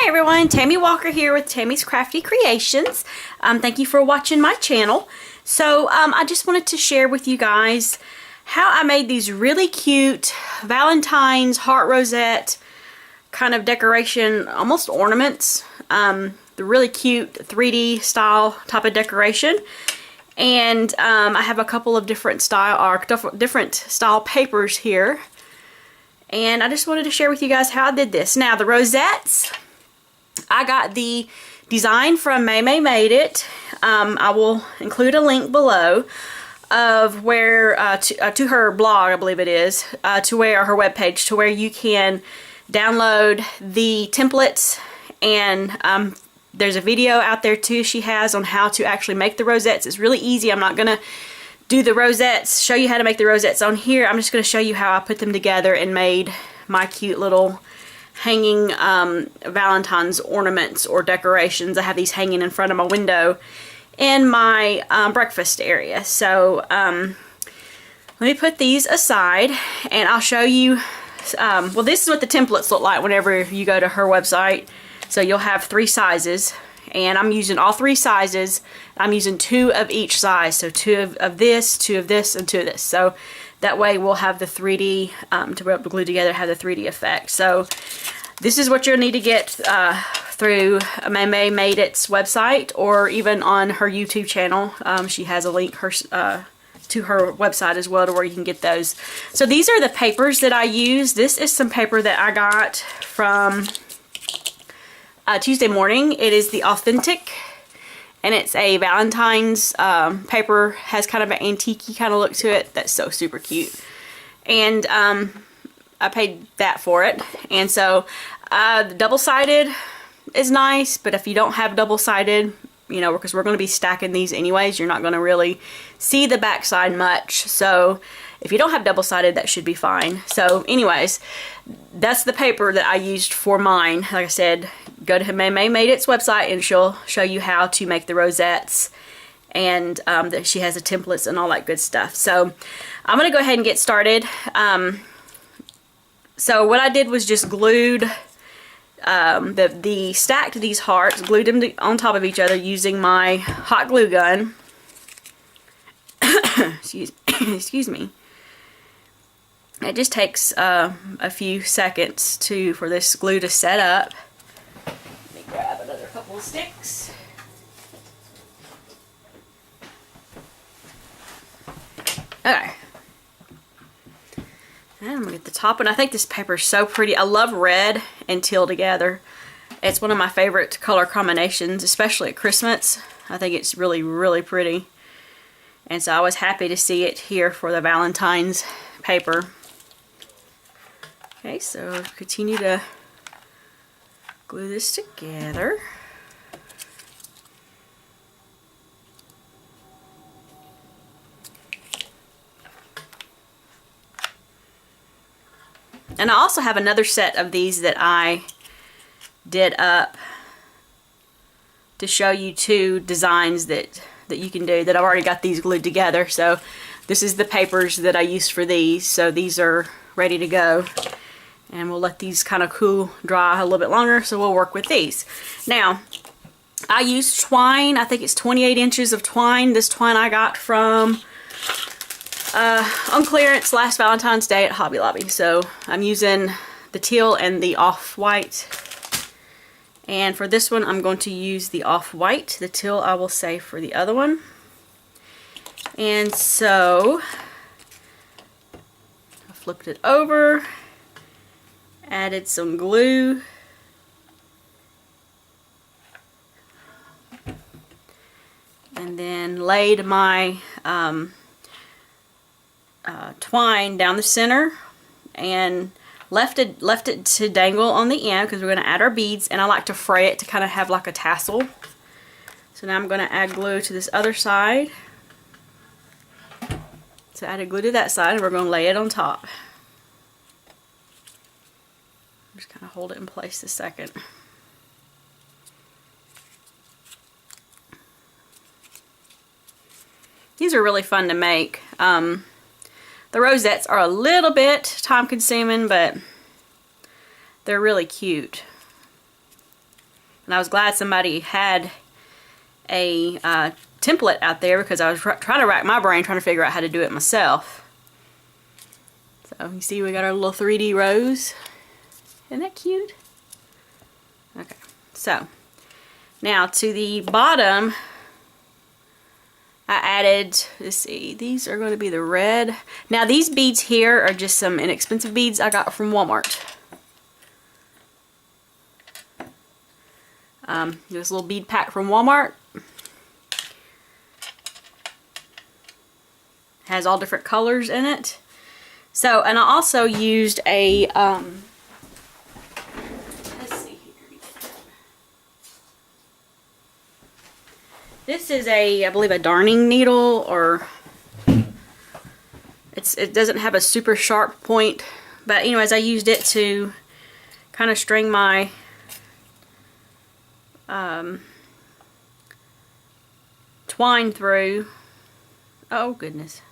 everyone, Tammy Walker here with Tammy's Crafty Creations. Thank you for watching my channel. So I just wanted to share with you guys how I made these really cute Valentine's heart rosette kind of decoration, almost ornaments. The really cute 3D style type of decoration. And I have a couple of different style papers here. And I just wanted to share with you guys how I did this. Now the rosettes, I got the design from MayMay Made It. I will include a link below of where to her blog, I believe it is, to where her webpage, to where you can download the templates, and there's a video out there too she has on how to actually make the rosettes. It's really easy. I'm not gonna do the rosettes, show you how to make the rosettes on here. I'm just gonna show you how I put them together and made my cute little hanging Valentine's ornaments or decorations. I have these hanging in front of my window in my breakfast area. So let me put these aside and I'll show you, well, this is what the templates look like whenever you go to her website. So you'll have 3 sizes, and I'm using all 3 sizes. I'm using 2 of each size, so 2 of this, 2 of this, and 2 of this. So that way we'll have the 3D, to be able to glue together, have the 3D effect. So this is what you'll need to get through MayMay Made It's website, or even on her YouTube channel. She has a link to her website as well, to where you can get those. So these are the papers that I use. This is some paper that I got from Tuesday Morning. It is the Authentic, and it's a Valentine's paper. Has kind of an antique-y kind of look to it. That's so super cute. And I paid that for it. And so the double-sided is nice, but if you don't have double-sided, you know, because we're going to be stacking these anyways, you're not going to really see the backside much. So if you don't have double-sided, that should be fine. So anyways, that's the paper that I used for mine. Like I said, go to MayMay Made It's website and she'll show you how to make the rosettes, and that she has the templates and all that good stuff. So I'm going to go ahead and get started. So what I did was just glued stacked these hearts, glued them on top of each other using my hot glue gun. Excuse me. It just takes a few seconds for this glue to set up. Let me grab another couple of sticks. Okay. And I'm going to get the top one. I think this paper is so pretty. I love red and teal together. It's one of my favorite color combinations, especially at Christmas. I think it's really, really pretty. And so I was happy to see it here for the Valentine's paper. Okay, so continue to glue this together. And I also have another set of these that I did up to show you 2 designs that you can do, that I've already got these glued together. So this is the papers that I used for these. So these are ready to go. And we'll let these kind of cool, dry a little bit longer, so we'll work with these. Now, I used twine. I think it's 28 inches of twine. This twine I got from on clearance last Valentine's Day at Hobby Lobby. So I'm using the teal and the off-white. And for this one, I'm going to use the off-white. The teal I will save for the other one. And so I flipped it over, added some glue, and then laid my twine down the center and left it to dangle on the end, because we're going to add our beads, and I like to fray it to kind of have like a tassel. So now I'm going to add glue to this other side. So I added glue to that side, and we're going to lay it on top. Just kind of hold it in place a second. These are really fun to make. The rosettes are a little bit time consuming, but they're really cute. And I was glad somebody had a template out there, because I was trying to rack my brain trying to figure out how to do it myself. So you see we got our little 3D rose. Isn't that cute? Okay, so now to the bottom I added, let's see, these are going to be the red. Now these beads here are just some inexpensive beads I got from Walmart. This little bead pack from Walmart. Has all different colors in it. So, and I also used a, let's see here. This is a, I believe, a darning needle, or it doesn't have a super sharp point, but anyways, I used it to kind of string my twine through. Oh goodness.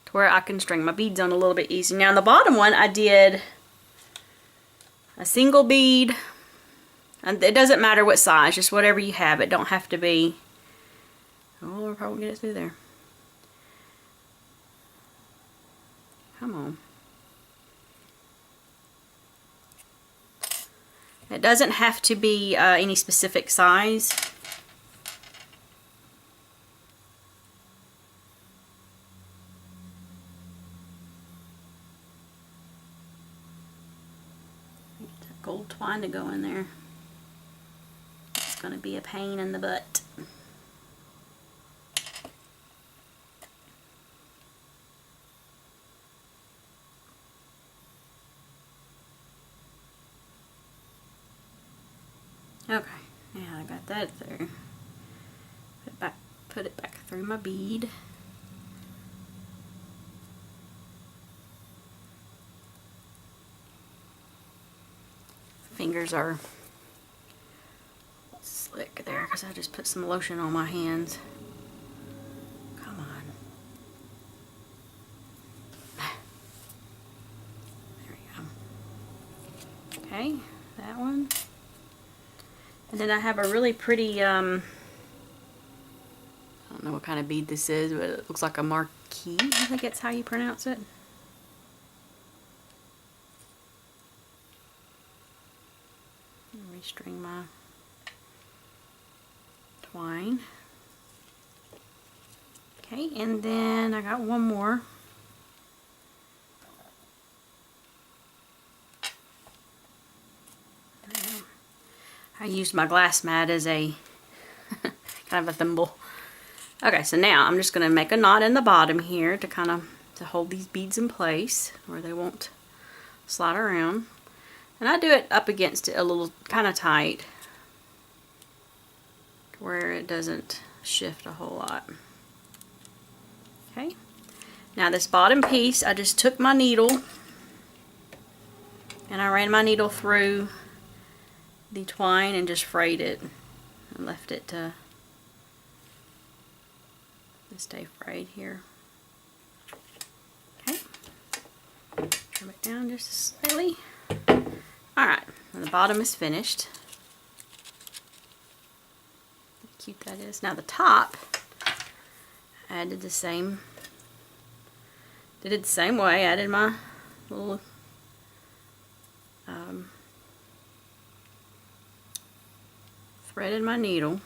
To where I can string my beads on a little bit easier. Now on the bottom one I did a single bead, and it doesn't matter what size, just whatever you have. It don't have to be, oh, we'll probably get it through there. Come on. It doesn't have to be any specific size. Get that gold twine to go in there. It's going to be a pain in the butt. Okay, yeah, I got that through. Put it back through my bead. Fingers are slick there because I just put some lotion on my hands. Come on. There we go. Okay, that one. And then I have a really pretty, I don't know what kind of bead this is, but it looks like a marquee. I think that's how you pronounce it. Restring my twine. Okay, and then I got one more. I used my glass mat as a kind of a thimble. Okay, so now I'm just going to make a knot in the bottom here to kind of hold these beads in place where they won't slide around. And I do it up against it a little kind of tight where it doesn't shift a whole lot. Okay, now this bottom piece, I just took my needle and I ran my needle through the twine and just frayed it and left it to stay frayed here. Okay, trim it down just slightly. Alright, the bottom is finished. How cute that is. Now the top, I did the same. Did it the same way. I added my little threaded my needle.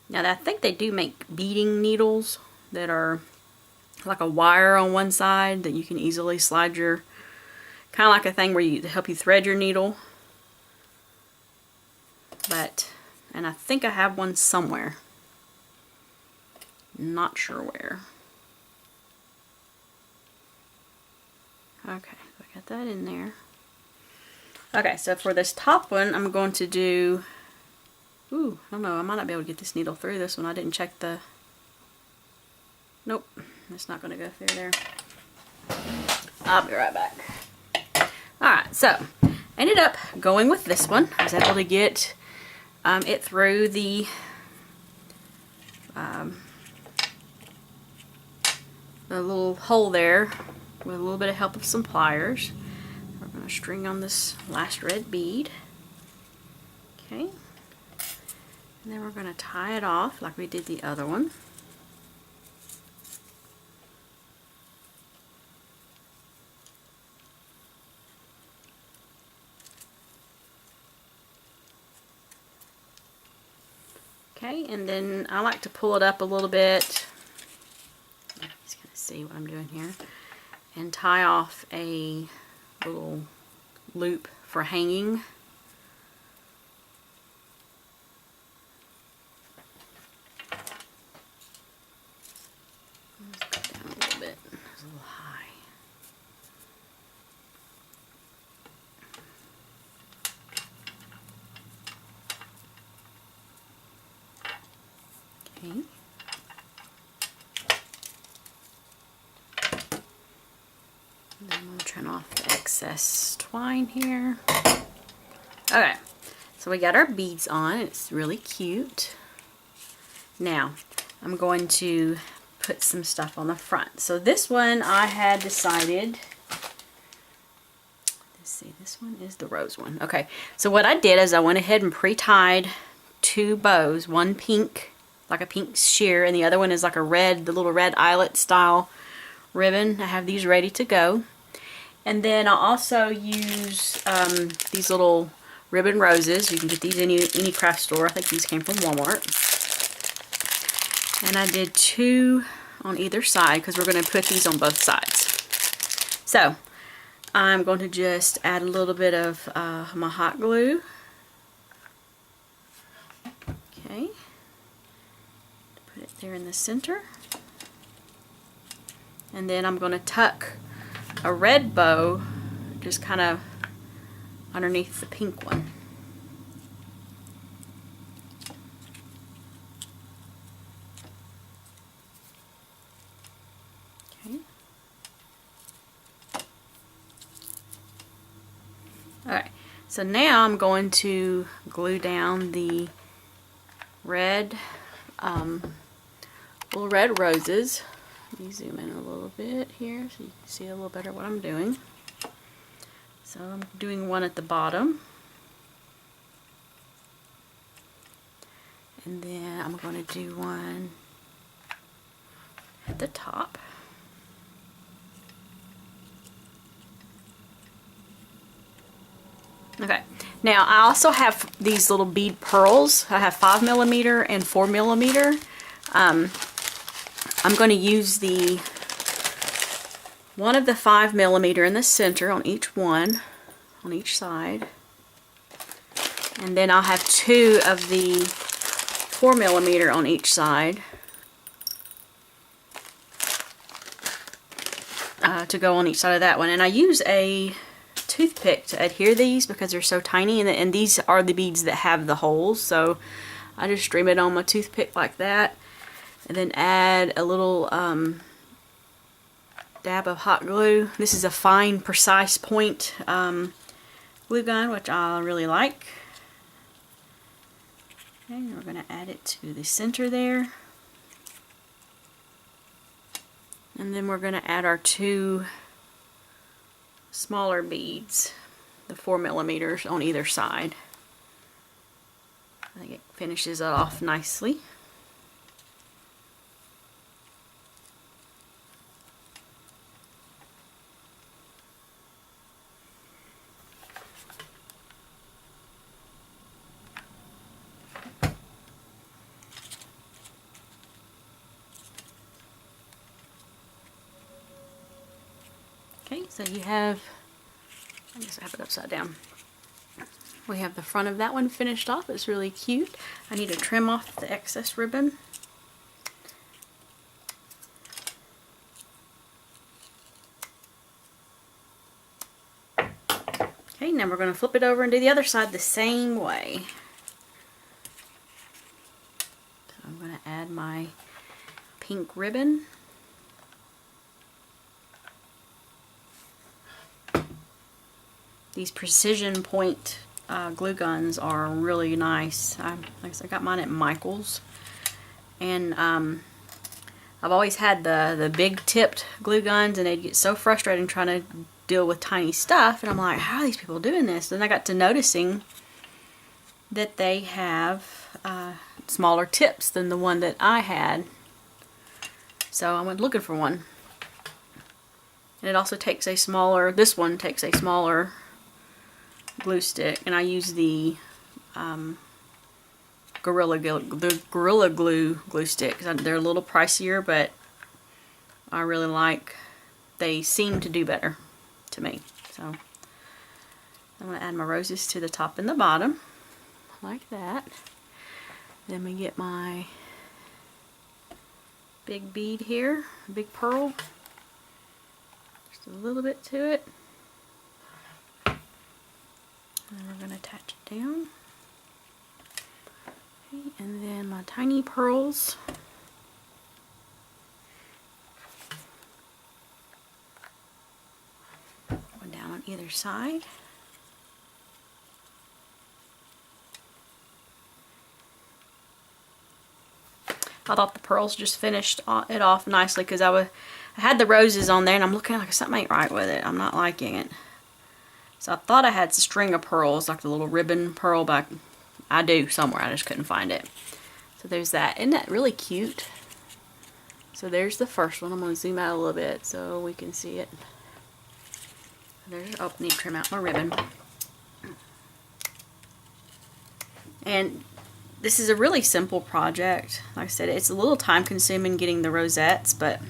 Now I think they do make beading needles that are like a wire on one side that you can easily slide your, kind of like a thing where you help you thread your needle. And I think I have one somewhere. Not sure where. Okay, I got that in there. Okay, so for this top one, I'm going to do, ooh, I don't know, I might not be able to get this needle through this one. I didn't check the, nope, it's not going to go through there. I'll be right back. Alright, so, ended up going with this one. I was able to get it through the little hole there with a little bit of help of some pliers. we're going to string on this last red bead. Okay. And then we're going to tie it off like we did the other one. Okay, and then I like to pull it up a little bit. Just gonna see what I'm doing here. And tie off a little loop for hanging. Let's go down a little bit. It's a little high. Okay. And then I'm going to trim off the excess twine here. Okay, so we got our beads on. It's really cute. Now, I'm going to put some stuff on the front. So this one I had decided, let's see, this one is the rose one. Okay, so what I did is I went ahead and pre-tied two bows, one pink, like a pink sheer, and the other one is like a red, the little red eyelet style ribbon. I have these ready to go. And then I'll also use these little ribbon roses. You can get these in any craft store. I think these came from Walmart. And I did two on either side because we're going to put these on both sides. So I'm going to just add a little bit of my hot glue. Okay. Put it there in the center. And then I'm going to tuck a red bow just kind of underneath the pink one. Okay. Alright, so now I'm going to glue down the red, little red roses. Let me zoom in a little bit here so you can see a little better what I'm doing. So I'm doing one at the bottom. And then I'm going to do one at the top. Okay, now I also have these little bead pearls. I have 5mm and 4mm. I'm going to use one of the 5mm in the center on each one, on each side. And then I'll have two of the 4mm on each side to go on each side of that one. And I use a toothpick to adhere these because they're so tiny, and these are the beads that have the holes, so I just stream it on my toothpick like that. And then add a little dab of hot glue. This is a fine, precise point glue gun, which I really like. Okay, and we're going to add it to the center there. And then we're going to add our two smaller beads, the 4mm on either side. I think it finishes it off nicely. Okay, so you have, I guess I have it upside down. We have the front of that one finished off. It's really cute. I need to trim off the excess ribbon. Okay, now we're going to flip it over and do the other side the same way. So I'm going to add my pink ribbon. These precision point glue guns are really nice. Like I said, I got mine at Michael's, and I've always had the big tipped glue guns, and they'd get so frustrating trying to deal with tiny stuff, and I'm like, how are these people doing this? And I got to noticing that they have smaller tips than the one that I had. So I went looking for one. And it also takes a smaller, this one takes a smaller glue stick, and I use the Gorilla Glue sticks. They're a little pricier, but I really like, they seem to do better to me. So I'm going to add my roses to the top and the bottom, like that. Then we get my big bead here, big pearl. Just a little bit to it. And we're going to attach it down. Okay, and then my tiny pearls. One down on either side. I thought the pearls just finished it off nicely, because I had the roses on there, and I'm looking like something ain't right with it. I'm not liking it. So I thought I had a string of pearls, like the little ribbon pearl, but I do somewhere. I just couldn't find it. So there's that. Isn't that really cute? So there's the first one. I'm going to zoom out a little bit so we can see it. There's, oh, need to trim out my ribbon. And this is a really simple project. Like I said, it's a little time consuming getting the rosettes, but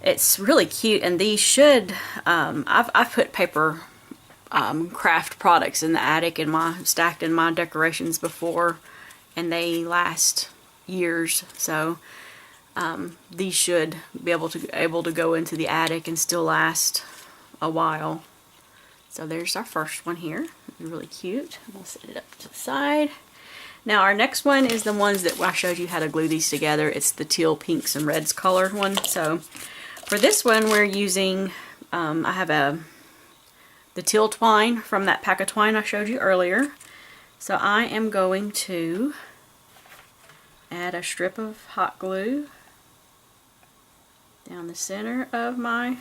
it's really cute. And these should, I've put paper craft products in the attic and stacked in my decorations before, and they last years. So these should be able to go into the attic and still last a while. So there's our first one here. Really cute. We'll set it up to the side. Now our next one is the ones that I showed you how to glue these together. It's the teal, pinks, and reds color one. So for this one we're using, I have the teal twine from that pack of twine I showed you earlier. So I am going to add a strip of hot glue down the center of my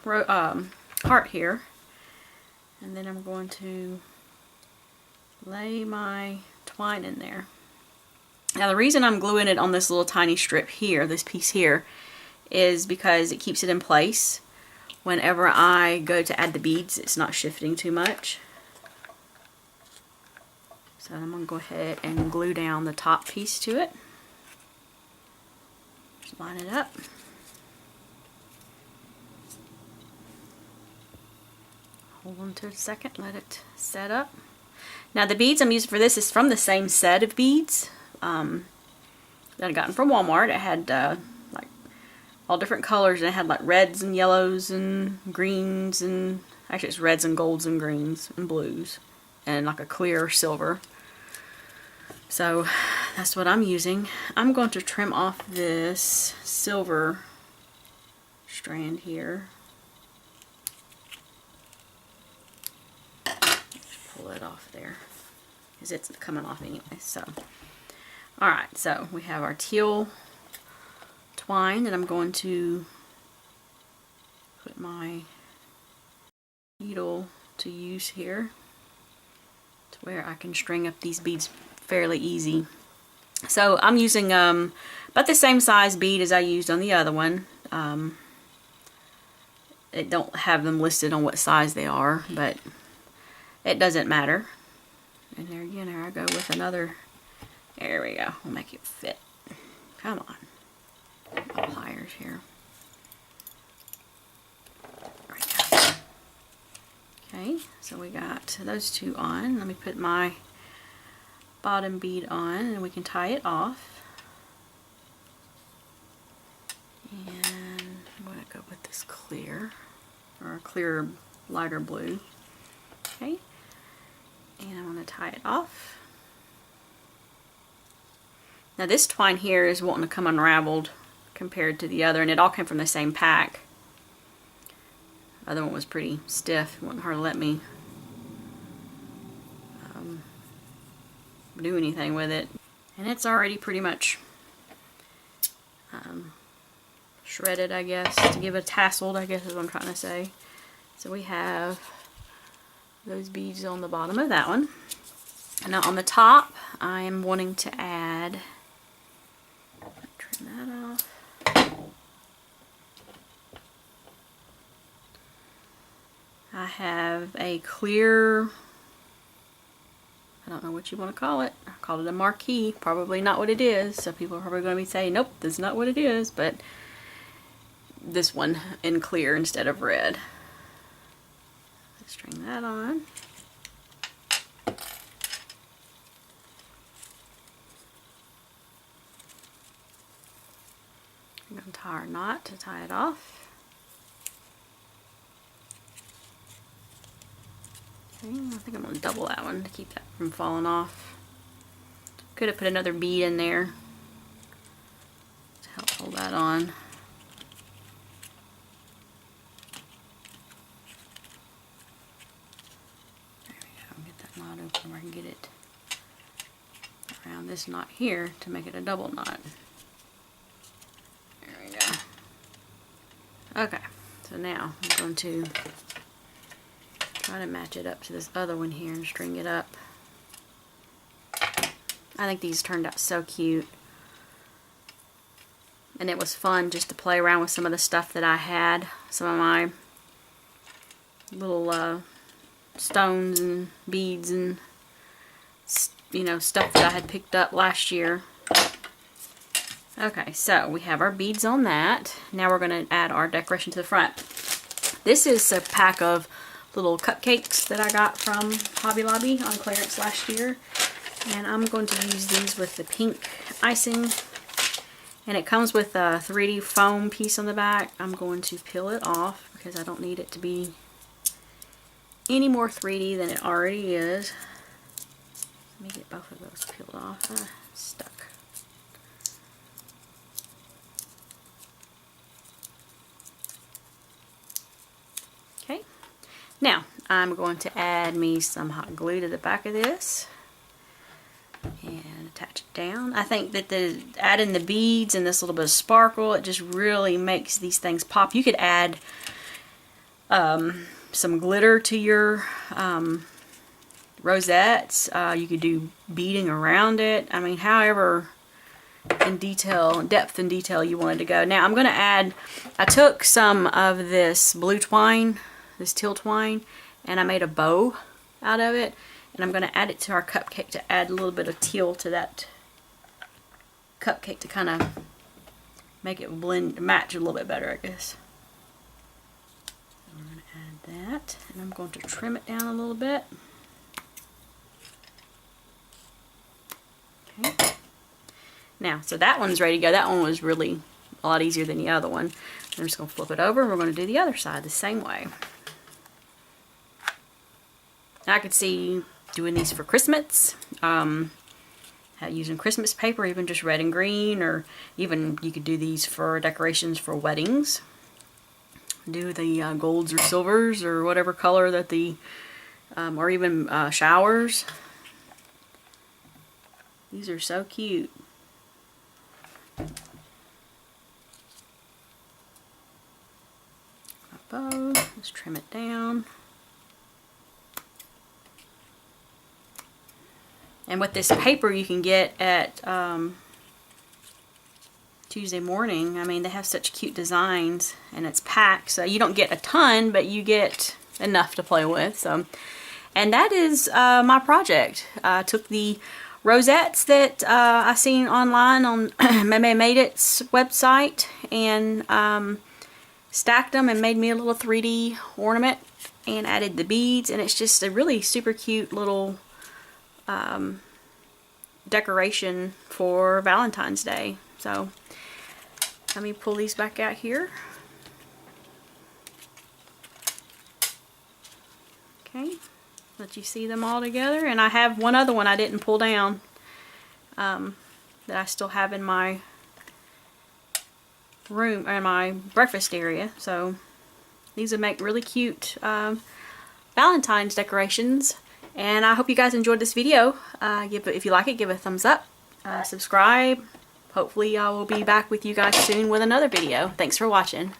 heart here. And then I'm going to lay my twine in there. Now the reason I'm gluing it on this little tiny strip here, this piece here, is because it keeps it in place. Whenever I go to add the beads, it's not shifting too much. So I'm going to go ahead and glue down the top piece to it. Just line it up. Hold on to it a second, let it set up. Now the beads I'm using for this is from the same set of beads that I gotten from Walmart. It had like all different colors, and it had like reds and yellows and greens, and actually it's reds and golds and greens and blues, and like a clear silver. So that's what I'm using. I'm going to trim off this silver strand here. Pull it off there, because it's coming off anyway. So alright, so we have our teal twine that I'm going to put my needle to use here, to where I can string up these beads fairly easy. So I'm using about the same size bead as I used on the other one. It don't have them listed on what size they are, but it doesn't matter. And there again, here I go with another. There we go. We'll make it fit. Come on. My pliers here. There we go. Okay, so we got those two on. Let me put my bottom bead on, and we can tie it off. And I'm going to go with this clear, or a clear lighter blue. Okay. And I'm going to tie it off. Now this twine here is wanting to come unraveled compared to the other, and it all came from the same pack. The other one was pretty stiff. It wouldn't hardly let me do anything with it. And it's already pretty much shredded, I guess, to give it tasseled, I guess is what I'm trying to say. So we have those beads on the bottom of that one. And now on the top, I am wanting to add, trim that off. I have a clear, I don't know what you want to call it. I called it a marquee. Probably not what it is. So people are probably going to be saying, nope, that's not what it is. But this one in clear instead of red. Let's string that on. I'm going to tie our knot to tie it off. Okay, I think I'm going to double that one to keep that from falling off. Could have put another bead in there to help hold that on. There we go. Get that knot open where I can get it around this knot here to make it a double knot. There we go. Okay, so now I'm going to try to match it up to this other one here and string it up. I think these turned out so cute. And it was fun just to play around with some of the stuff that I had. Some of my little stones and beads and, you know, stuff that I had picked up last year. Okay, so we have our beads on that. Now we're going to add our decoration to the front. This is a pack of little cupcakes that I got from Hobby Lobby on clearance last year. And I'm going to use these with the pink icing. And it comes with a 3D foam piece on the back. I'm going to peel it off because I don't need it to be any more 3D than it already is. Let me get both of those peeled off. Stuck. Okay. Now, I'm going to add me some hot glue to the back of this and attach it down. I think that adding the beads and this little bit of sparkle, it just really makes these things pop. You could add some glitter to your rosettes. You could do beading around it. I mean, however in depth and detail you wanted to go. Now I'm going to add, I took some of this blue twine, this teal twine, and I made a bow out of it, and I'm going to add it to our cupcake to add a little bit of teal to that cupcake to kind of make it match a little bit better, I guess. So we're going to add that, and I'm going to trim it down a little bit. Okay. Now, so that one's ready to go. That one was really a lot easier than the other one. I'm just going to flip it over, and we're going to do the other side the same way. I could see doing these for Christmas, using Christmas paper, even just red and green, or even you could do these for decorations for weddings. Do the golds or silvers or whatever color that the, or even showers. These are so cute. Bow. Let's trim it down. And with this paper you can get at Tuesday Morning, I mean, they have such cute designs, and it's packed, so you don't get a ton, but you get enough to play with. So, and that is my project. I took the rosettes that I seen online on MayMay Made It's website, and stacked them and made me a little 3D ornament, and added the beads, and it's just a really super cute little decoration for Valentine's Day. So let me pull these back out here. Okay, let you see them all together. And I have one other one I didn't pull down that I still have in my room, or in my breakfast area. So these would make really cute Valentine's decorations. And I hope you guys enjoyed this video. If you like it, give it a thumbs up, subscribe, hopefully I will be back with you guys soon with another video. Thanks for watching.